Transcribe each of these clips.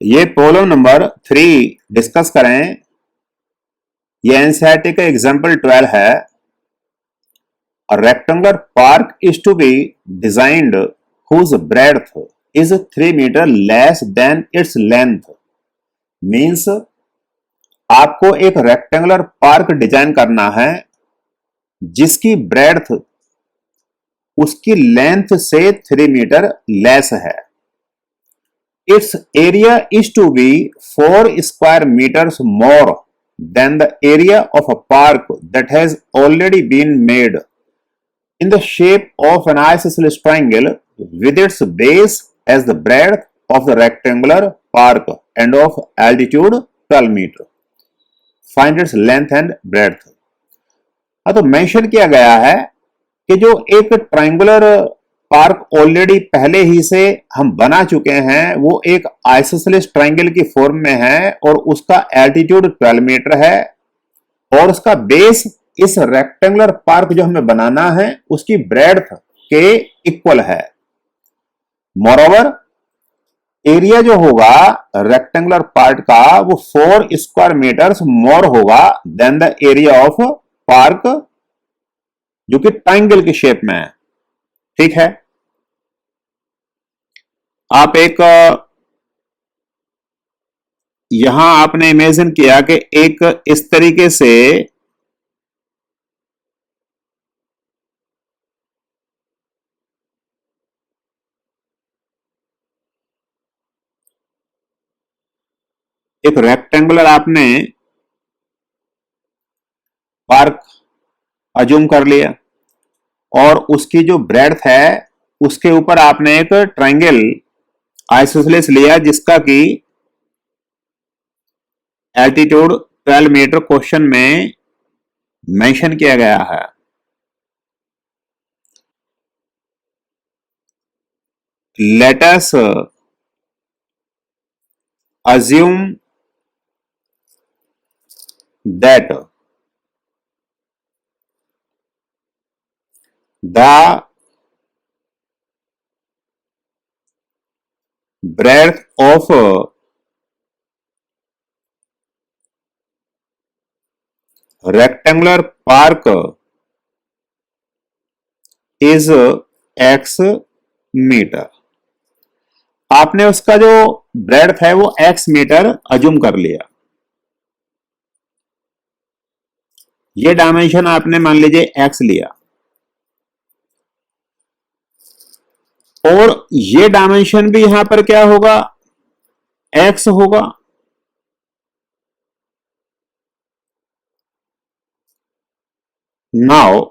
ये problem number 3 discuss करें। ये एनसीईआरटी का एग्जाम्पल 12 है। A rectangular park is to be designed whose breadth is 3 meter less than its length. Means आपको एक रेक्टेंगुलर पार्क डिजाइन करना है जिसकी ब्रेड्थ उसकी लेंथ से 3 मीटर लेस है। Its area is to be 4 square meters more than the area of a park that has already been made in the shape of an isosceles triangle with its base as the breadth of the rectangular park and of altitude 12 meter. Find its length and breadth. तो mention किया गया है कि जो एक triangular park already पहले ही से हम बना चुके हैं वो एक आइसोसेलेस ट्रायंगल की फॉर्म में है और उसका एल्टीट्यूड 12 मीटर है और उसका बेस इस रेक्टेंगुलर पार्क जो हमें बनाना है उसकी ब्रेड्थ के इक्वल है। मोरओवर एरिया जो होगा रेक्टेंगुलर पार्ट का वो 4 स्क्वायर मीटर्स मोर होगा then the area of park जो कि ट्रायंगल की शेप में है। ठीक है, आप एक यहां आपने इमेजिन किया कि एक इस तरीके से एक रेक्टेंगुलर आपने पार्क अज्यूम कर लिया और उसकी जो ब्रेड्थ है उसके ऊपर आपने एक ट्रायंगल आइसोसेलेस लिया जिसका कि एल्टीट्यूड 12 मीटर क्वेश्चन में मेंशन किया गया है। Let us assume that the breadth of rectangular park is x meter. आपने उसका जो ब्रेड्थ है वो x मीटर अज्यूम कर लिया। ये डायमेंशन आपने मान लीजिए x लिया और ये डायमेंशन भी यहां पर क्या होगा x होगा। Now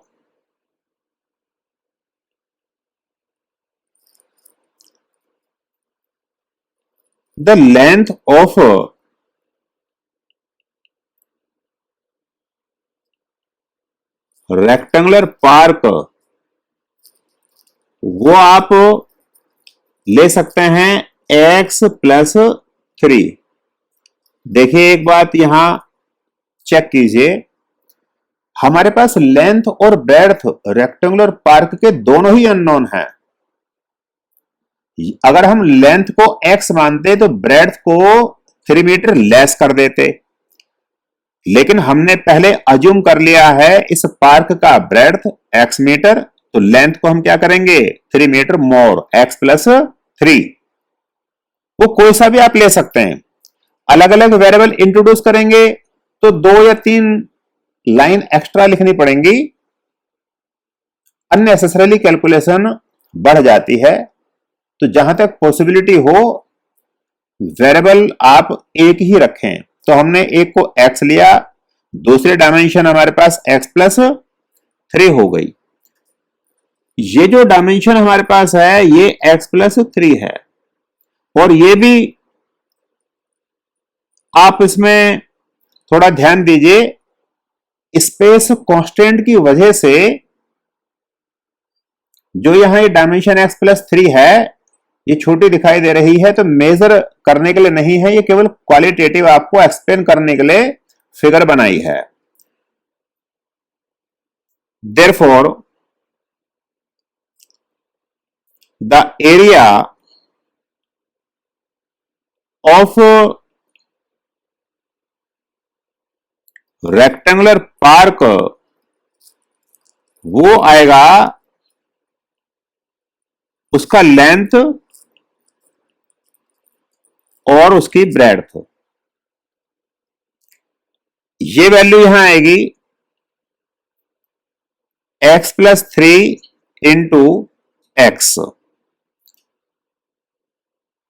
the length of rectangular park वो आप ले सकते हैं x प्लस 3। देखिए एक बात यहां चेक कीजिए, हमारे पास लेंथ और ब्रेड्थ रेक्टेंगुलर पार्क के दोनों ही अननोन है। अगर हम लेंथ को x मानते तो ब्रेड्थ को 3 मीटर लेस कर देते, लेकिन हमने पहले अज्यूम कर लिया है इस पार्क का ब्रेड्थ x मीटर, तो लेंथ को हम क्या करेंगे 3 मीटर मोर x प्लस 3। वो कोई सा भी आप ले सकते हैं। अलग अलग वेरिएबल इंट्रोड्यूस करेंगे तो 2 या 3 लाइन एक्स्ट्रा लिखनी पड़ेंगी, अननेसेसरीली कैलकुलेशन बढ़ जाती है। तो जहां तक पॉसिबिलिटी हो वेरिएबल आप एक ही रखें। तो हमने एक को x लिया, दूसरे डायमेंशन हमारे पास x प्लस 3 हो गई। ये जो डायमेंशन हमारे पास है ये x प्लस 3 है और ये भी आप इसमें थोड़ा ध्यान दीजिए, स्पेस कांस्टेंट की वजह से जो यहां ये डायमेंशन x प्लस 3 है ये छोटी दिखाई दे रही है, तो मेजर करने के लिए नहीं है, ये केवल क्वालिटेटिव आपको एक्सप्लेन करने के लिए फिगर बनाई है। Therefore the area of rectangular park वो आएगा उसका लेंथ और उसकी ब्रेड्थ। ये वैल्यू यहां आएगी x+3 इंटू एक्स।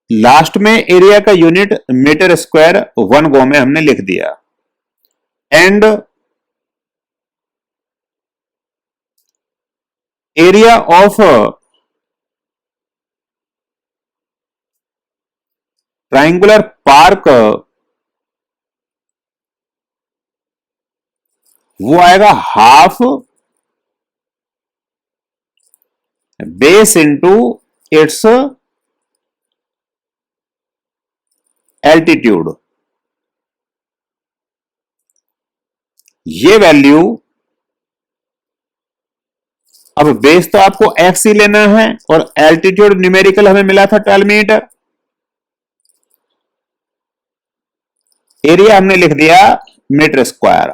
लास्ट में एरिया का यूनिट मीटर स्क्वायर 1 गो में हमने लिख दिया। And area of triangular park वो आएगा half base into its altitude. ये वैल्यू, अब बेस तो आपको x ही लेना है और एल्टीट्यूड न्यूमेरिकल हमें मिला था 12 मीटर। एरिया हमने लिख दिया मीटर स्क्वायर।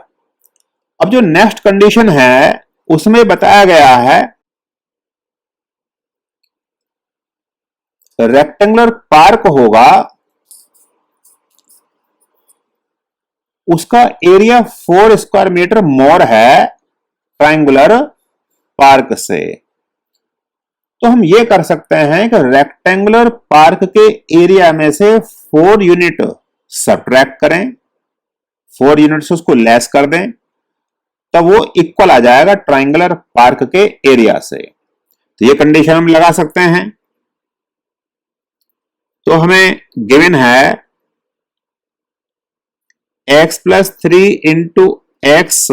अब जो नेक्स्ट कंडीशन है उसमें बताया गया है रेक्टेंगुलर पार्क होगा, उसका एरिया 4 स्क्वायर मीटर मोर है ट्राइंगुलर पार्क से। तो हम ये कर सकते हैं कि रेक्टेंगुलर पार्क के एरिया में से 4 यूनिट सब्ट्रैक्ट करें, 4 यूनिट से उसको लेस कर दें, तब वो इक्वल आ जाएगा ट्राइंगुलर पार्क के एरिया से। तो ये कंडीशन हम लगा सकते हैं। तो हमें गिवन है x+3 into x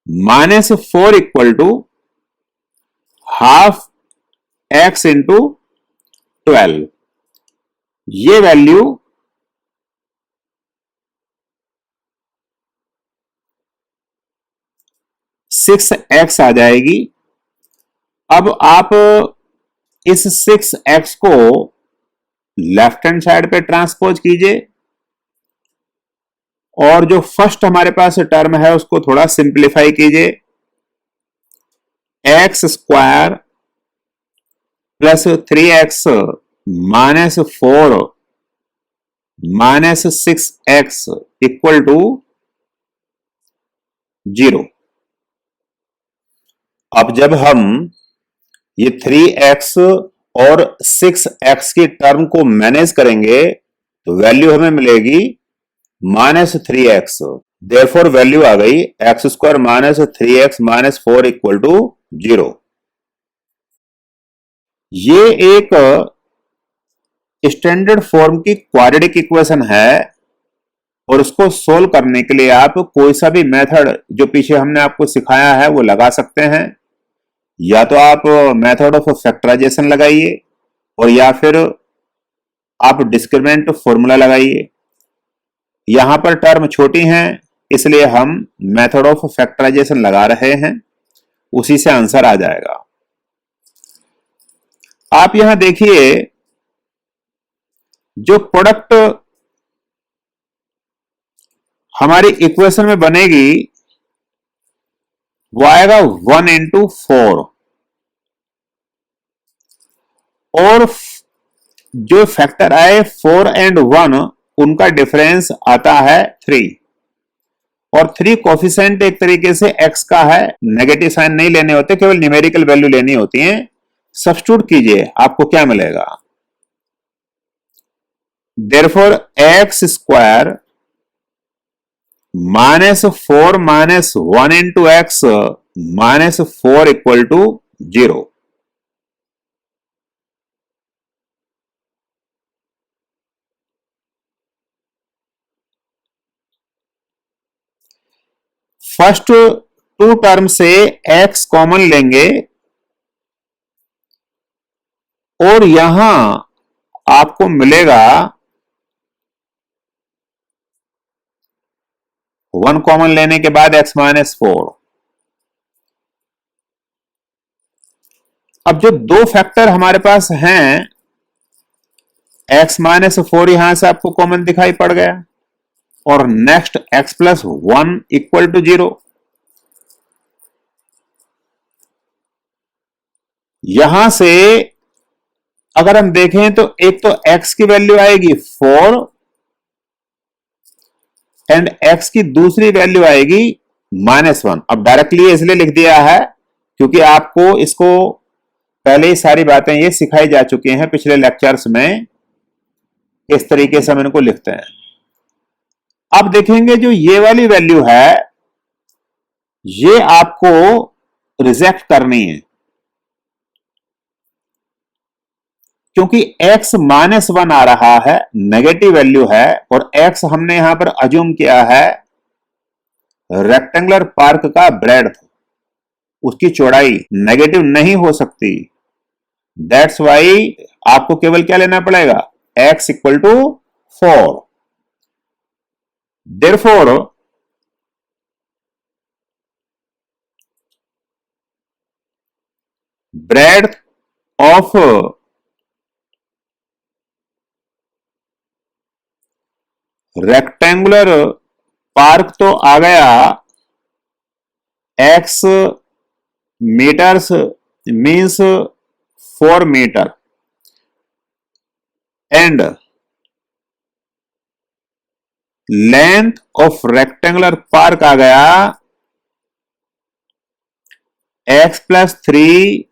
-4 equal to half x into 12। ये वैल्यू सिक्स एक्स आ जाएगी। अब आप इस 6x को लेफ्ट हैंड साइड पे ट्रांसपोज कीजिए और जो फर्स्ट हमारे पास टर्म है उसको थोड़ा सिंप्लीफाई कीजिए। X square plus 3x -4 -6x equal to 0। अब जब हम ये 3x और 6x की टर्म को मैनेज करेंगे तो वैल्यू हमें मिलेगी -3x। देयरफॉर वैल्यू आ गई x² -3x -4 इक्वल टू 0। ये एक स्टैंडर्ड फॉर्म की क्वाड्रेटिक इक्वेशन है और उसको सोल्व करने के लिए आप कोई सा भी मेथड जो पीछे हमने आपको सिखाया है वो लगा सकते हैं। या तो आप मेथड ऑफ फैक्टराइजेशन लगाइए और या फिर आप डिस्क्रिमिनेंट फॉर्मूला लगाइए। यहां पर टर्म छोटी हैं इसलिए हम मेथड ऑफ फैक्टराइजेशन लगा रहे हैं, उसी से आंसर आ जाएगा। आप यहां देखिए जो प्रोडक्ट हमारी इक्वेशन में बनेगी वो आएगा 1 इंटू 4 और जो फैक्टर आए 4 एंड 1 उनका डिफरेंस आता है 3 और 3 कोफिशिएंट एक तरीके से x का है, नेगेटिव साइन नहीं लेने होते, केवल न्यूमेरिकल वैल्यू लेनी होती है। सब्स्टिट्यूट कीजिए आपको क्या मिलेगा। Therefore x square -4 -1 into x -4 equal to 0। First 2 term से x कॉमन लेंगे और यहां आपको मिलेगा 1 कॉमन लेने के बाद x -4। अब जो 2 फैक्टर हमारे पास हैं x माइनस 4 यहां से आपको कॉमन दिखाई पड़ गया, और next x plus 1 equal to 0। यहां से अगर हम देखें तो एक तो x की वैल्यू आएगी 4 एंड x की दूसरी वैल्यू आएगी -1। अब डायरेक्टली इसलिए लिख दिया है क्योंकि आपको इसको पहले ही सारी बातें ये सिखाई जा चुकी हैं पिछले लेक्चर्स में, इस तरीके से हम इनको लिखते हैं। अब देखेंगे जो ये वाली वैल्यू है ये आपको रिजेक्ट करनी है, क्योंकि x -1 आ रहा है, नेगेटिव वैल्यू है, और x हमने यहां पर अज्यूम किया है रेक्टेंगुलर पार्क का ब्रेड्थ, उसकी चौड़ाई नेगेटिव नहीं हो सकती। दैट्स वाई आपको केवल क्या लेना पड़ेगा, x equal to 4। Therefore breadth of rectangular park तो आ गया x metres means 4 metre, and length of rectangular park आ गया x plus 3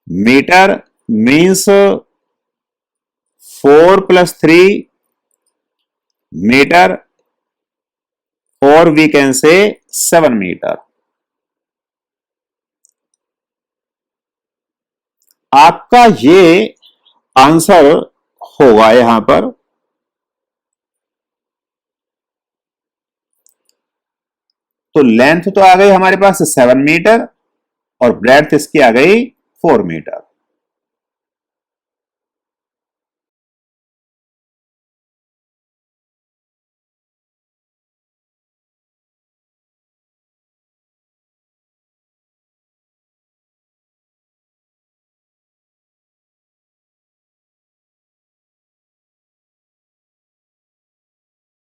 metre means 4 plus 3 metre, और वी कैन से 7 मीटर। आपका ये आंसर होगा यहां पर। तो लेंथ तो आ गई हमारे पास 7 मीटर और ब्रेड्थ इसकी आ गई 4 मीटर।